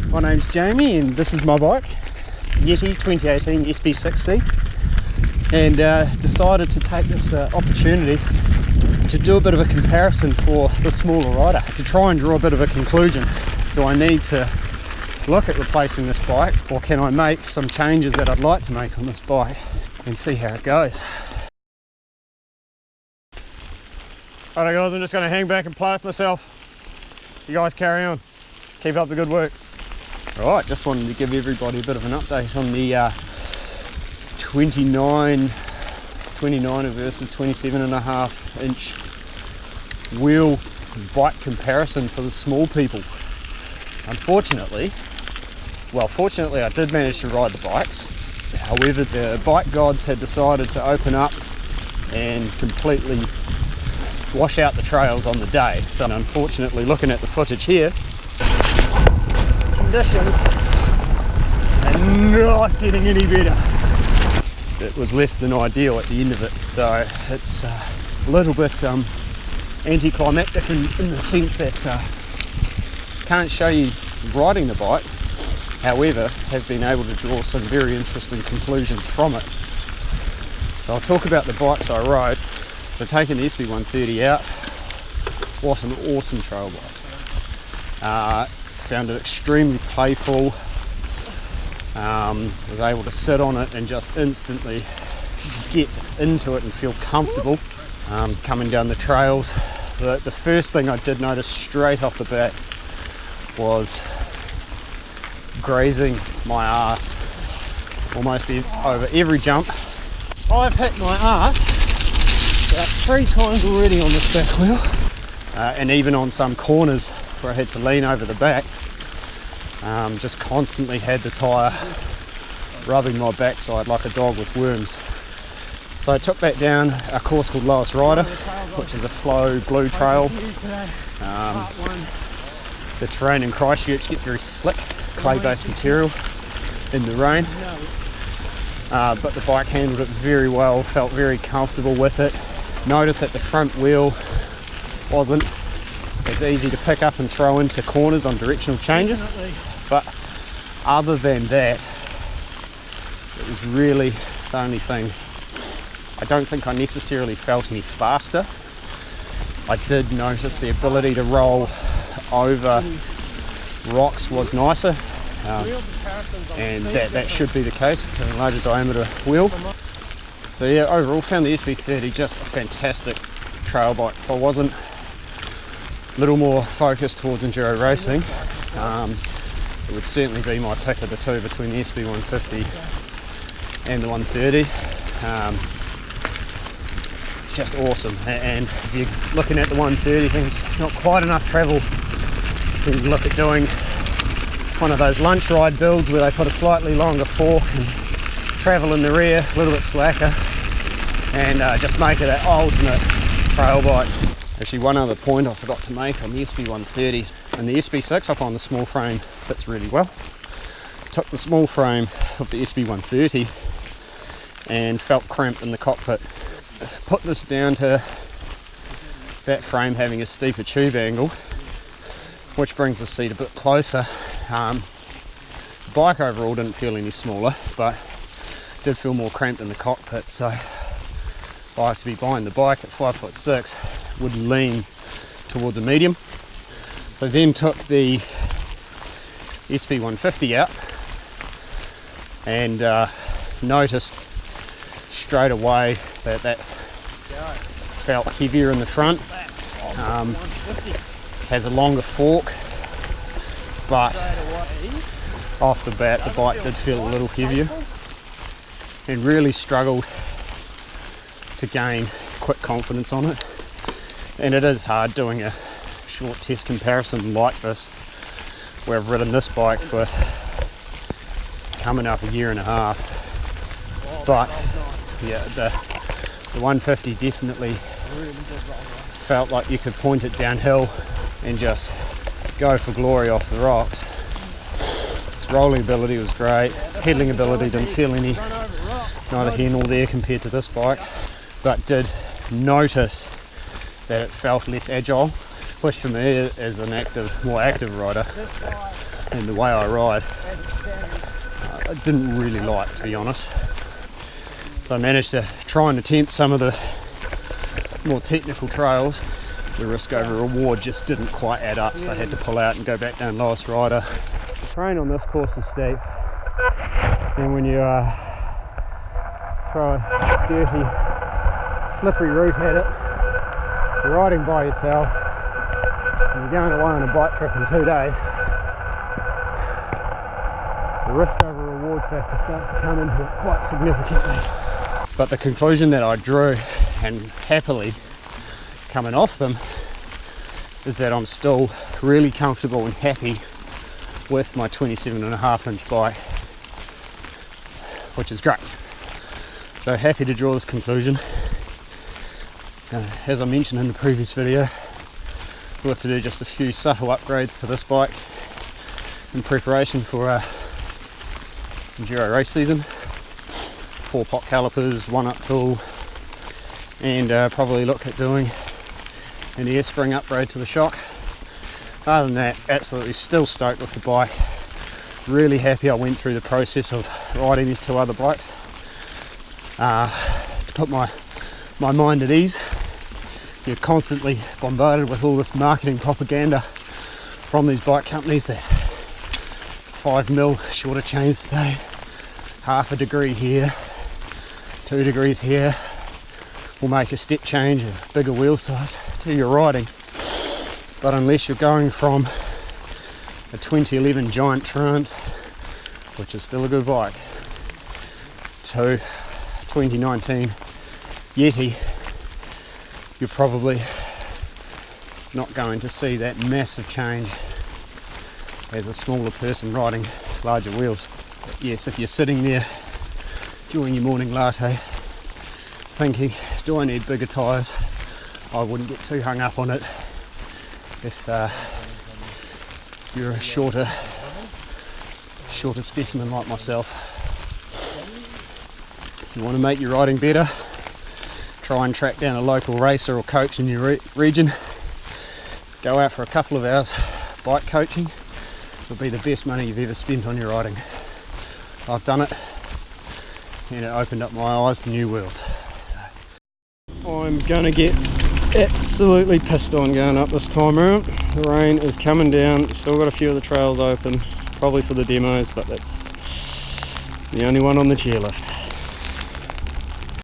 My name's Jamie and this is my bike, Yeti 2018 SB6, and decided to take this opportunity to do a bit of a comparison for the smaller rider, to try and draw a bit of a conclusion. Do I need to look at replacing this bike, or can I make some changes that I'd like to make on this bike and see how it goes? Alright guys, I'm just going to hang back and play with myself. You guys carry on. Keep up the good work. Alright, just wanted to give everybody a bit of an update on the 29er versus 27.5 inch wheel bike comparison for the small people. Unfortunately, fortunately I did manage to ride the bikes. However, the bike gods had decided to open up and completely wash out the trails on the day. So unfortunately, looking at the footage here, conditions are not getting any better. It was less than ideal at the end of it, so it's a little bit anticlimactic in the sense that can't show you riding the bike. However, have been able to draw some very interesting conclusions from it. So I'll talk about the bikes I rode. So taking the SB150 out, what an awesome trail bike. Found it extremely playful. Was able to sit on it and just instantly get into it and feel comfortable coming down the trails. The first thing I did notice straight off the bat was grazing my ass almost over every jump. I've hit my ass about 3 times already on this back wheel, and even on some corners where I had to lean over the back, just constantly had the tyre rubbing my backside like a dog with worms. So I took that down a course called Lowest Rider, which is a flow blue trail. The terrain in Christchurch gets very slick, clay-based material in the rain, but the bike handled it very well, felt very comfortable with it. Notice that the front wheel wasn't as easy to pick up and throw into corners on directional changes, but other than that, it was really the only thing. I don't think I necessarily felt any faster. I did notice the ability to roll over rocks was nicer, and that should be the case with a larger diameter wheel. So yeah, overall found the SB30 just a fantastic trail bike. If I wasn't a little more focused towards enduro racing, it would certainly be my pick of the two between the SB150 and the 130. Just awesome. And if you're looking at the 130, think it's not quite enough travel, you can look at doing one of those lunch ride builds where they put a slightly longer fork and travel in the rear, a little bit slacker, and just make it an ultimate trail bike. Actually, one other point I forgot to make on the SB130s and the SB6, I find the small frame fits really well. Took the small frame of the SB130 and felt cramped in the cockpit. Put this down to that frame having a steeper tube angle, which brings the seat a bit closer. The bike overall didn't feel any smaller, but did feel more cramped in the cockpit, so if I had to be behind the bike at 5'6", would lean towards a medium. So then took the SB150 out and noticed straight away that felt heavier in the front. Has a longer fork, but off the bat the bike did feel a little heavier, and really struggled to gain quick confidence on it. And it is hard doing a short test comparison like this, where I've ridden this bike for coming up a year and a half. But yeah, the 150 definitely felt like you could point it downhill and just go for glory off the rocks. Its rolling ability was great, pedaling ability didn't feel any, neither here nor there compared to this bike, but did notice that it felt less agile, which for me as an more active rider and the way I ride, I didn't really like, to be honest. So I managed to try and attempt some of the more technical trails. The risk over reward just didn't quite add up, so I had to pull out and go back down lowest rider. The terrain on this course is steep, and when you throw a dirty, slippery route at it, you're riding by yourself, and you're going away on a bike trip in 2 days, the risk over reward factor starts to come into it quite significantly. But the conclusion that I drew, and happily coming off them, is that I'm still really comfortable and happy with my 27.5-inch bike, which is great. So happy to draw this conclusion. As I mentioned in the previous video, I've got to do just a few subtle upgrades to this bike in preparation for enduro race season. 4-pot calipers, 1-up tool, and probably look at doing an air spring upgrade to the shock. Other than that, absolutely still stoked with the bike. Really happy I went through the process of riding these 2 other bikes to put my mind at ease. You're constantly bombarded with all this marketing propaganda from these bike companies that 5mm shorter chainstay, half a degree here, 2 degrees here will make a step change, a bigger wheel size to your riding. But unless you're going from a 2011 Giant Trance, which is still a good bike, to 2019 Yeti, you're probably not going to see that massive change as a smaller person riding larger wheels. But yes, if you're sitting there enjoying your morning latte thinking, do I need bigger tyres, I wouldn't get too hung up on it if you're a shorter specimen like myself. If you want to make your riding better, try and track down a local racer or coach in your region. Go out for a couple of hours bike coaching. It'll be the best money you've ever spent on your riding. I've done it, and it opened up my eyes to new worlds. I'm gonna get absolutely pissed on going up this time around. The rain is coming down, still got a few of the trails open, probably for the demos, but that's the only one on the chairlift.